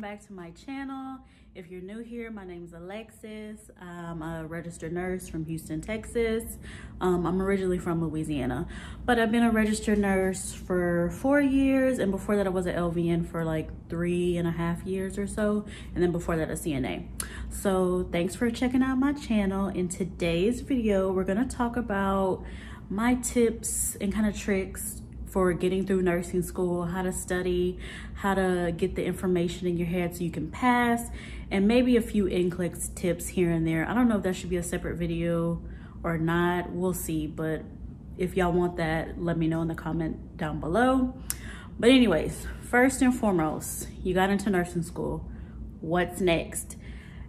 back to my channel. If you're new here, my name is Alexis. I'm a registered nurse from Houston, Texas. I'm originally from Louisiana, but I've been a registered nurse for 4 years, and before that I was an LVN for like 3.5 years or so, and then before that a CNA. So thanks for checking out my channel. In today's video, we're gonna talk about my tips and kind of tricks for getting through nursing school, how to study, how to get the information in your head so you can pass, and maybe a few NCLEX tips here and there. I don't know if that should be a separate video or not, we'll see, but if y'all want that, let me know in the comment down below. But anyways, first and foremost, you got into nursing school. What's next?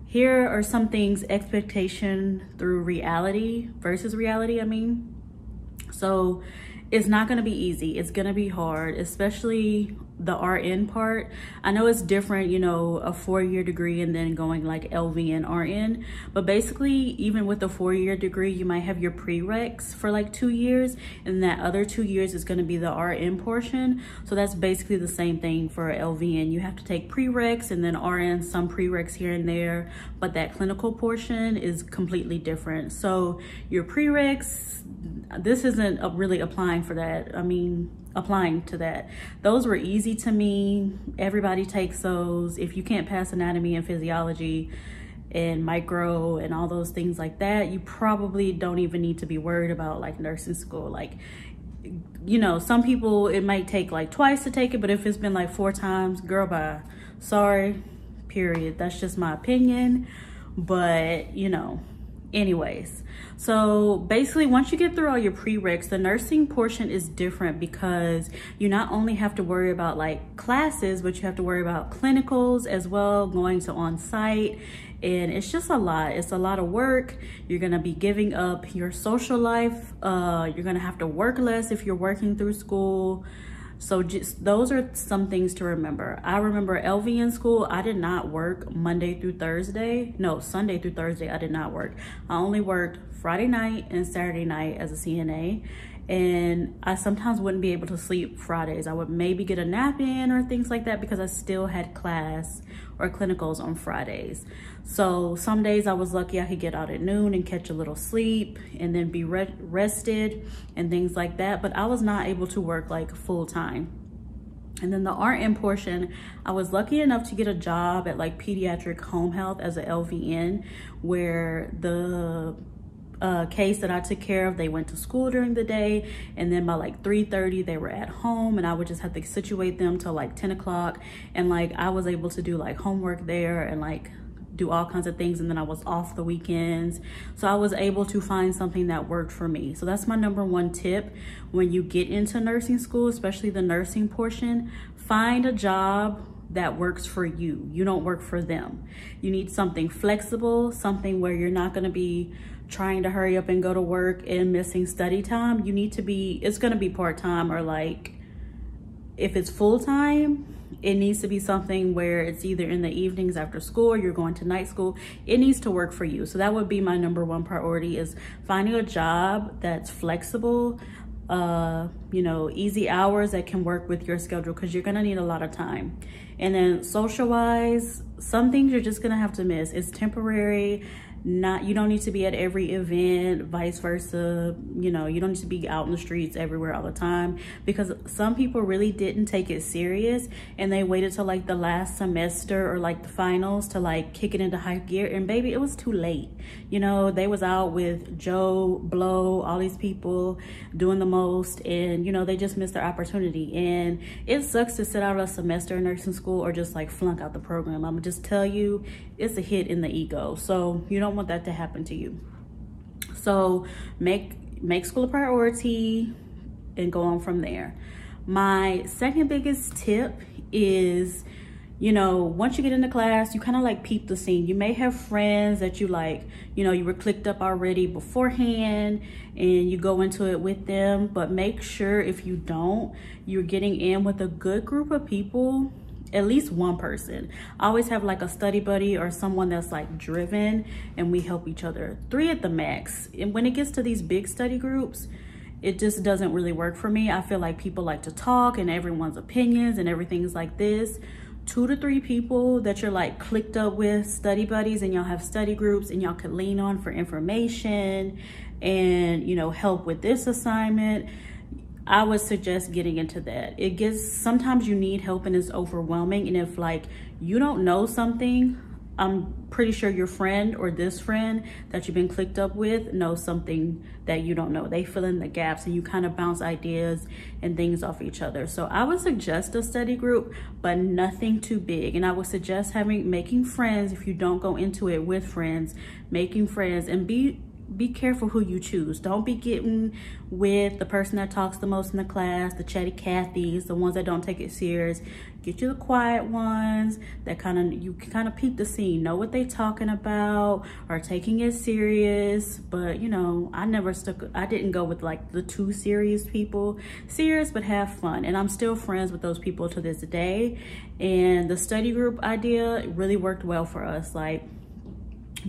Here are some things, expectation through reality versus reality, So it's not gonna be easy. It's gonna be hard, especially the RN part. I know it's different, you know, a 4-year degree and then going like LVN, RN. But basically, even with the 4-year degree, you might have your prereqs for like 2 years, and that other 2 years is gonna be the RN portion. So that's basically the same thing for LVN. You have to take prereqs and then RN, some prereqs here and there, but that clinical portion is completely different. So your prereqs, this isn't really applying for that. Applying to that. Those were easy to me. Everybody takes those. If you can't pass anatomy and physiology and micro and all those things like that, you probably don't even need to be worried about like nursing school. Like, you know, some people, it might take like twice to take it, but if it's been like 4 times, girl, bye. Sorry, period. That's just my opinion. But, you know, anyways, so basically once you get through all your prereqs, the nursing portion is different because you not only have to worry about like classes, but you have to worry about clinicals as well, going to on-site, and it's just a lot. It's a lot of work. You're gonna be giving up your social life. You're gonna have to work less if you're working through school. So just those are some things to remember. I remember LVN school, I did not work Monday through Thursday. No, Sunday through Thursday, I did not work. I only worked Friday night and Saturday night as a CNA. And I sometimes wouldn't be able to sleep Fridays. I would maybe get a nap in or things like that because I still had class or clinicals on Fridays. So some days I was lucky I could get out at noon and catch a little sleep and then be rested and things like that. But I was not able to work like full time. And then the RN portion, I was lucky enough to get a job at like pediatric home health as a LVN, where the case that I took care of, they went to school during the day, and then by like 3:30 they were at home, and I would just have to situate them till like 10 o'clock, and like I was able to do like homework there and like do all kinds of things, and then I was off the weekends. So I was able to find something that worked for me. So that's my #1 tip when you get into nursing school, especially the nursing portion. Find a job that works for you. You don't work for them. You need something flexible, something where you're not gonna be trying to hurry up and go to work and missing study time. You need to be, it's gonna be part-time, or like if it's full-time, it needs to be something where it's either in the evenings after school or you're going to night school. It needs to work for you. So that would be my #1 priority, is finding a job that's flexible, you know, easy hours that can work with your schedule, because you're gonna need a lot of time. And then social wise, some things you're just gonna have to miss. It's temporary. You don't need to be at every event, vice versa. You know, you don't need to be out in the streets everywhere all the time, because some people really didn't take it serious and they waited till like the last semester or like the finals to like kick it into high gear, and baby, it was too late. You know, they was out with Joe Blow, all these people doing the most, and you know, they just missed their opportunity. And it sucks to sit out a semester in nursing school or just like flunk out the program. I'm gonna just tell you, it's a hit in the ego. So you don't want that to happen to you. So make school a priority and go on from there. My second biggest tip is, you know, once you get into class, you kind of like peep the scene. You may have friends that you like, you know, you were clicked up already beforehand and you go into it with them, but make sure if you don't, you're getting in with a good group of people, at least one person. I always have like a study buddy or someone that's like driven, and we help each other. 3 at the max. And when it gets to these big study groups, it just doesn't really work for me. I feel like people like to talk and everyone's opinions and everything's like this. 2 to 3 people that you're like clicked up with, study buddies, and y'all have study groups and y'all can lean on for information and, you know, help with this assignment, I would suggest getting into that. Sometimes you need help and it's overwhelming. And if like you don't know something, I'm pretty sure your friend or this friend that you've been clicked up with knows something that you don't know. They fill in the gaps and you kind of bounce ideas and things off each other. So I would suggest a study group, but nothing too big. And I would suggest making friends if you don't go into it with friends, making friends, and be careful who you choose. Don't be getting with the person that talks the most in the class, the chatty Cathys, the ones that don't take it serious. Get you the quiet ones that you can kind of peep the scene, know what they talking about, are taking it serious. But you know, I didn't go with like the too serious people. Serious but have fun, and I'm still friends with those people to this day. And the study group idea really worked well for us. Like,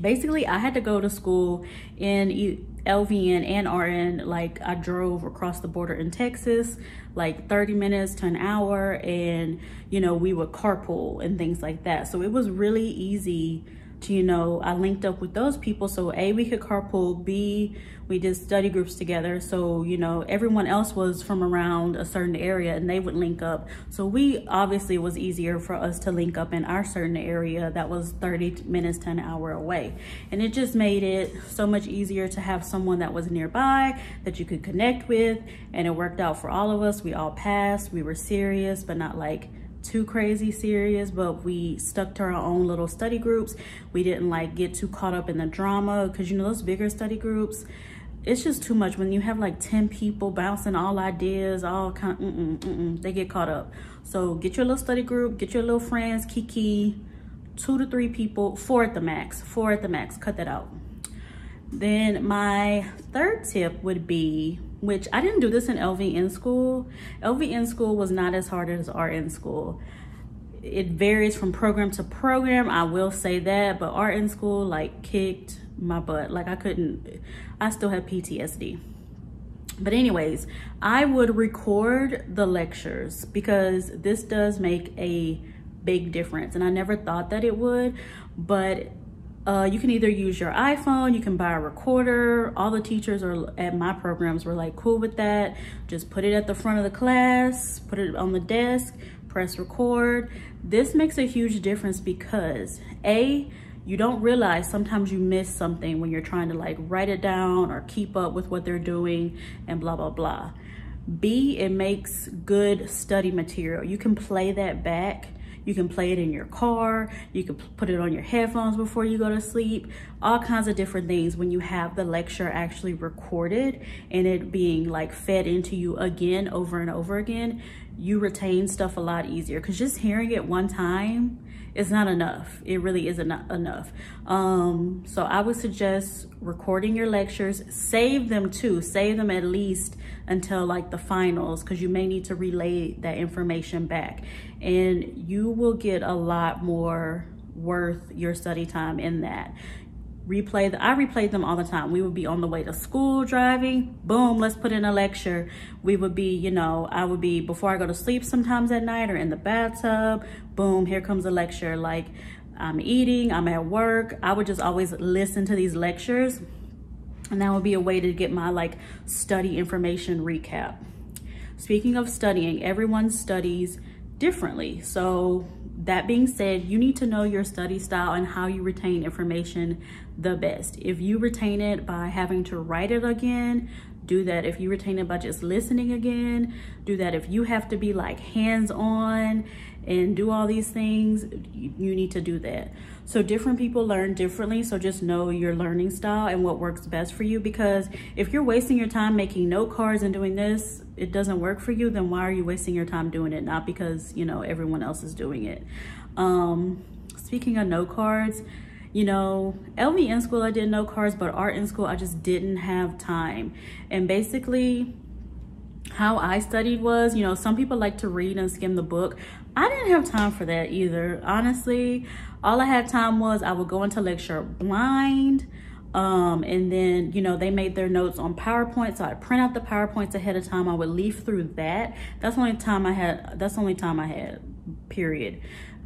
basically, I had to go to school in LVN and RN. Like, I drove across the border in Texas, like 30 minutes to an hour, and you know, we would carpool and things like that. So it was really easy to, you know, I linked up with those people. So A, we could carpool, B, we did study groups together. So, you know, everyone else was from around a certain area and they would link up. So it was easier for us to link up in our certain area that was 30 minutes to an hour away. And it just made it so much easier to have someone that was nearby that you could connect with. And it worked out for all of us. We all passed. We were serious, but not like too crazy serious, but we stuck to our own little study groups. We didn't like get too caught up in the drama, because you know, those bigger study groups, it's just too much when you have like 10 people bouncing all ideas, all kind they get caught up. So get your little study group, get your little friends, kiki, 2 to 3 people, 4 at the max, cut that out. Then my third tip would be, which I didn't do this in LVN school. LVN school was not as hard as RN school. It varies from program to program, I will say that, but RN school like kicked my butt. Like I still have PTSD. But anyways, I would record the lectures because this does make a big difference. And I never thought that it would, but you can either use your iPhone, you can buy a recorder. All the teachers at my programs were like cool with that. Just put it at the front of the class, put it on the desk, press record. This makes a huge difference because A, you don't realize sometimes you miss something when you're trying to like write it down or keep up with what they're doing and blah, blah, blah. B, it makes good study material. You can play that back. You can play it in your car. You can put it on your headphones before you go to sleep. All kinds of different things when you have the lecture actually recorded and it being like fed into you again, over and over again. You retain stuff a lot easier, because just hearing it one time is not enough. It really isn't enough. So I would suggest recording your lectures. Save them too. Save them at least until like the finals, because you may need to relay that information back. And you will get a lot more worth your study time in that. I replayed them all the time. We would be on the way to school driving, boom, let's put in a lecture. We would be, you know, I would be before I go to sleep sometimes at night or in the bathtub, boom, here comes a lecture. Like I'm eating, I'm at work. I would just always listen to these lectures, and that would be a way to get my like study information recap. Speaking of studying, everyone studies differently. So that being said, you need to know your study style and how you retain information the best. If you retain it by having to write it again, do that. If you retain it by just listening again, do that. If you have to be like hands-on and do all these things, you need to do that. So different people learn differently. So just know your learning style and what works best for you, because if you're wasting your time making note cards and doing this, it doesn't work for you, then why are you wasting your time doing it? Not because, you know, everyone else is doing it. Speaking of note cards, you know, LVN school I did note cards, but RN school I just didn't have time. And basically how I studied was, you know, some people like to read and skim the book. I didn't have time for that either. Honestly, all I had time was I would go into lecture blind. And then, you know, they made their notes on PowerPoint. So I'd print out the PowerPoints ahead of time. I would leaf through that. That's the only time I had, period.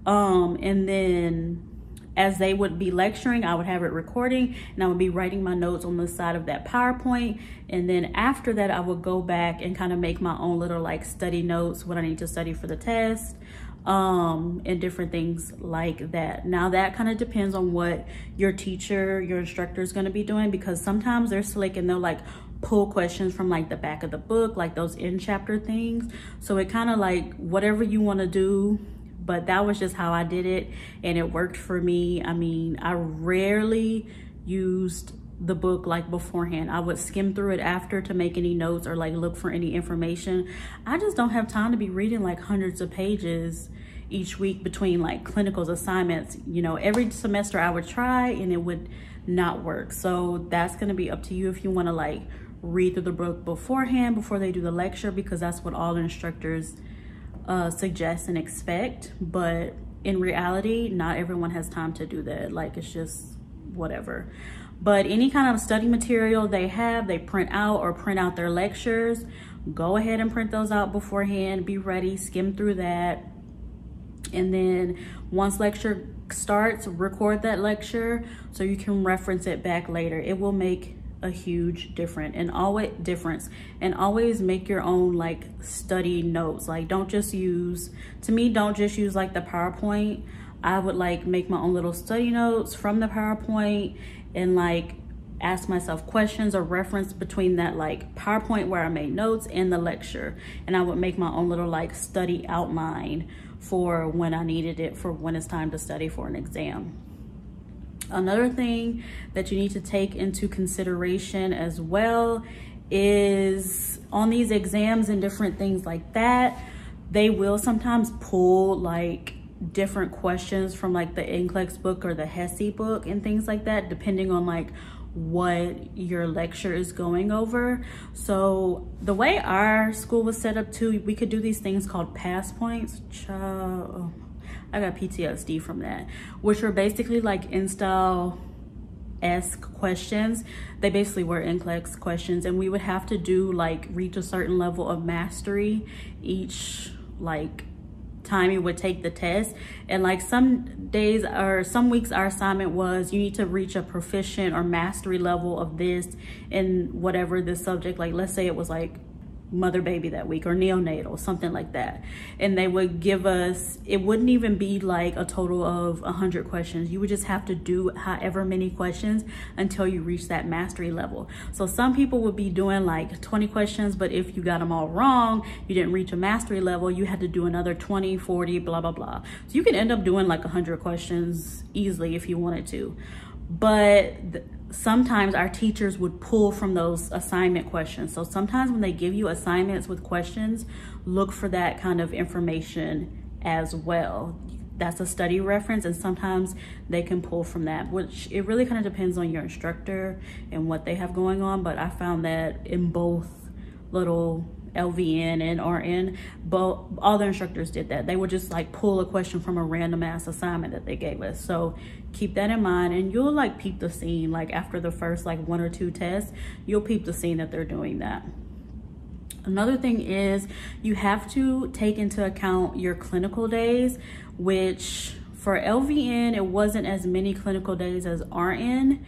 And then as they would be lecturing, I would have it recording and I would be writing my notes on the side of that PowerPoint. And then after that, I would go back and kind of make my own little like study notes, what I need to study for the test, and different things like that. Now that kind of depends on what your teacher, your instructor is going to be doing, because sometimes they're slick and they'll like pull questions from like the back of the book, like those in chapter things. So it kind of like whatever you want to do. But that was just how I did it, and it worked for me. I mean, I rarely used the book like beforehand. I would skim through it after to make any notes or like look for any information. I just don't have time to be reading like hundreds of pages each week between like clinicals, assignments. You know, every semester I would try and it would not work. So that's gonna be up to you if you wanna like read through the book beforehand before they do the lecture, because that's what all instructors suggest and expect. But in reality, not everyone has time to do that. Like, it's just whatever. But any kind of study material they print out or print out their lectures, go ahead and print those out beforehand. Be ready, skim through that. And then once lecture starts, record that lecture so you can reference it back later. It will make a huge difference, and always make your own like study notes. Like, don't just use like the PowerPoint. I would like make my own little study notes from the PowerPoint and like ask myself questions or reference between that like PowerPoint where I made notes and the lecture, and I would make my own little like study outline for when I needed it, for when it's time to study for an exam. Another thing that you need to take into consideration as well is on these exams and different things like that, they will sometimes pull like different questions from like the NCLEX book or the HESI book and things like that, depending on like what your lecture is going over. So the way our school was set up too, we could do these things called pass points. I got PTSD from that, which were basically like InStyle-esque questions. They basically were NCLEX questions, and we would have to do like reach a certain level of mastery each like time you would take the test. And like some days or some weeks our assignment was you need to reach a proficient or mastery level of this in whatever this subject. Like, let's say it was like mother baby that week or neonatal, something like that. And they would give us, it wouldn't even be like a total of 100 questions. You would just have to do however many questions until you reach that mastery level. So some people would be doing like 20 questions, but if you got them all wrong, you didn't reach a mastery level, you had to do another 20, 40, blah, blah, blah. So you could end up doing like 100 questions easily if you wanted to. But sometimes our teachers would pull from those assignment questions. So sometimes when they give you assignments with questions, look for that kind of information as well. That's a study reference, and sometimes they can pull from that, which it really kind of depends on your instructor and what they have going on. But I found that in both little LVN and RN, but all the instructors did that. They would just like pull a question from a random ass assignment that they gave us. So keep that in mind, and you'll like peep the scene. Like after the first like 1 or 2 tests, you'll peep the scene that they're doing that. Another thing is you have to take into account your clinical days, which for LVN, it wasn't as many clinical days as RN,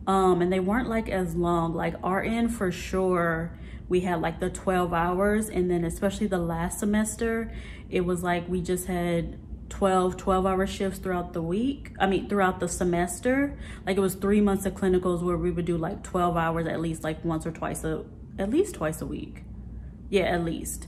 and they weren't like as long. Like RN for sure, we had like the 12 hours, and then especially the last semester, it was like we just had 12-hour shifts throughout the week. I mean, throughout the semester. Like it was 3 months of clinicals where we would do like 12 hours at least, like once or twice at least twice a week. Yeah, at least.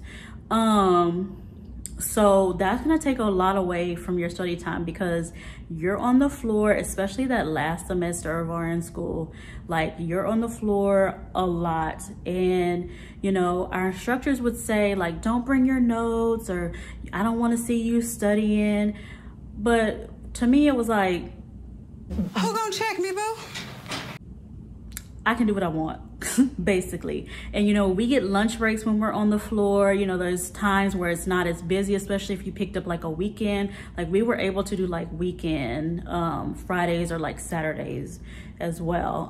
So that's gonna take a lot away from your study time, because you're on the floor, especially that last semester of RN school. Like you're on the floor a lot, and you know, our instructors would say like, don't bring your notes, or I don't want to see you studying. But to me, it was like, who gonna check me, boo? I can do what I want, basically. And you know, we get lunch breaks when we're on the floor. You know, there's times where it's not as busy, especially if you picked up like a weekend. Like we were able to do like weekend Fridays or like Saturdays as well.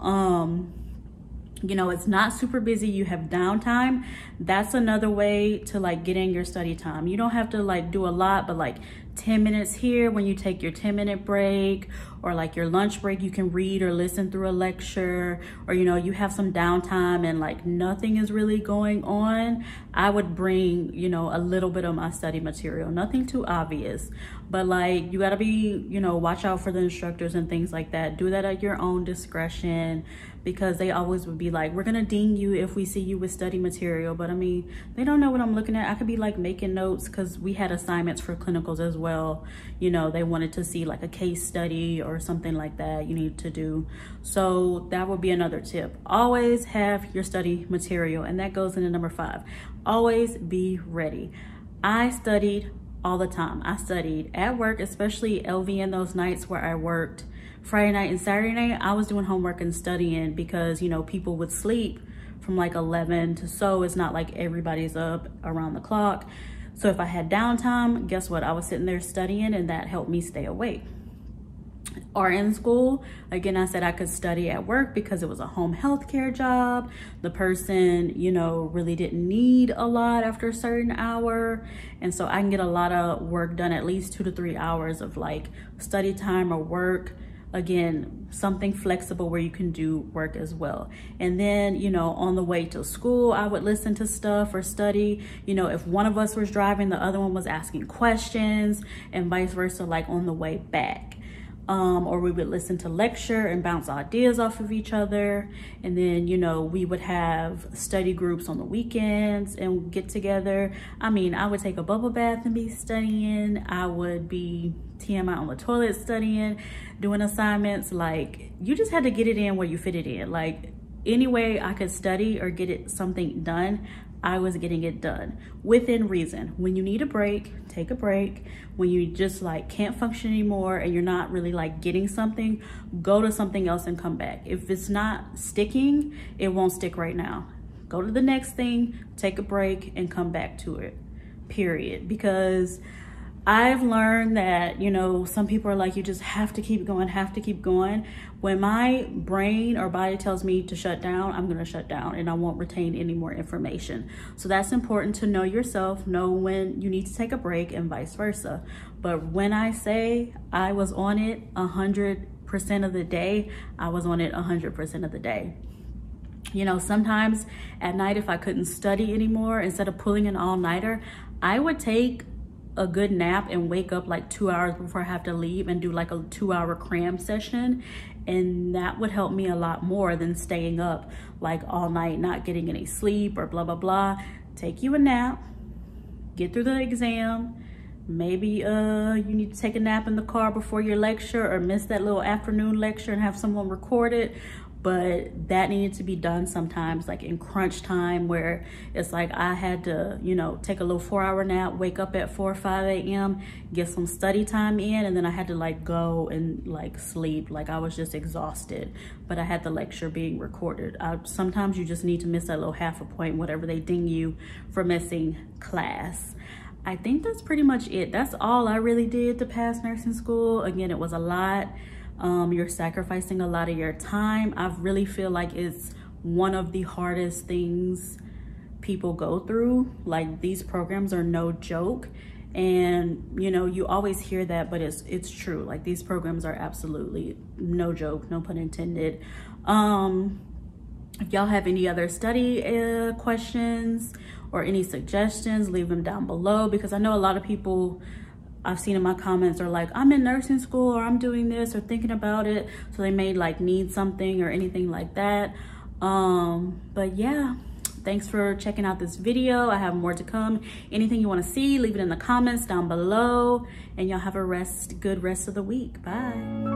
You know, it's not super busy, you have downtime. That's another way to like get in your study time. You don't have to like do a lot, but like 10 minutes here when you take your 10-minute break, or like your lunch break, you can read or listen through a lecture, or you know, you have some downtime and like nothing is really going on. I would bring, you know, a little bit of my study material, nothing too obvious, but like you got to be, you know, watch out for the instructors and things like that. Do that at your own discretion, because they always would be like, we're gonna ding you if we see you with study material. But I mean, they don't know what I'm looking at. I could be like making notes, because we had assignments for clinicals as well. You know, they wanted to see like a case study or something like that you need to do. So that would be another tip. Always have your study material, and that goes into number 5. Always be ready. I studied all the time. I studied at work, especially LVN, those nights where I worked Friday night and Saturday night. I was doing homework and studying, because you know, people would sleep from like 11 to so. It's not like everybody's up around the clock. So if I had downtime, guess what? I was sitting there studying, and that helped me stay awake. Or in school, again, I said I could study at work because it was a home health care job. The person, you know, really didn't need a lot after a certain hour. And so I can get a lot of work done, at least 2 to 3 hours of like study time or work. Again, something flexible where you can do work as well. And then, you know, on the way to school, I would listen to stuff or study. You know, if one of us was driving, the other one was asking questions, and vice versa, like on the way back. Or we would listen to lecture and bounce ideas off of each other. And then, you know, we would have study groups on the weekends and get together. I mean, I would take a bubble bath and be studying. I would be TMI on the toilet studying, doing assignments. Like, you just had to get it in where you fit it in. Like, any way I could study or get something done, I was getting it done within reason. When you need a break, take a break. When you just like can't function anymore and you're not really like getting something, go to something else and come back. If it's not sticking, it won't stick right now. Go to the next thing, take a break, and come back to it, period. Because I've learned that, you know, some people are like, you just have to keep going, have to keep going. When my brain or body tells me to shut down, I'm gonna shut down, and I won't retain any more information. So that's important to know yourself, know when you need to take a break, and vice versa. But when I say I was on it 100% of the day, I was on it 100% of the day. You know, sometimes at night, if I couldn't study anymore, instead of pulling an all-nighter, I would take a good nap and wake up like 2 hours before I have to leave and do like a 2-hour cram session. And that would help me a lot more than staying up like all night, not getting any sleep or blah, blah, blah. Take you a nap, get through the exam. Maybe you need to take a nap in the car before your lecture, or miss that little afternoon lecture and have someone record it. But that needed to be done sometimes, like in crunch time, where it's like I had to, you know, take a little 4-hour nap, wake up at 4 or 5 a.m., get some study time in, and then I had to like go and like sleep. Like I was just exhausted, but I had the lecture being recorded. Sometimes you just need to miss that little half a point, whatever they ding you for missing class. I think that's pretty much it. That's all I really did to pass nursing school. Again, it was a lot. You're sacrificing a lot of your time. I really feel like it's one of the hardest things people go through. Like, these programs are no joke. And you know, you always hear that, but it's true. Like, these programs are absolutely no joke, no pun intended. If y'all have any other study questions or any suggestions, leave them down below, because I know a lot of people I've seen in my comments are like, I'm in nursing school, or I'm doing this, or thinking about it, so they may like need something or anything like that. But yeah, thanks for checking out this video. I have more to come. Anything you want to see, leave it in the comments down below, and y'all have a good rest of the week. Bye.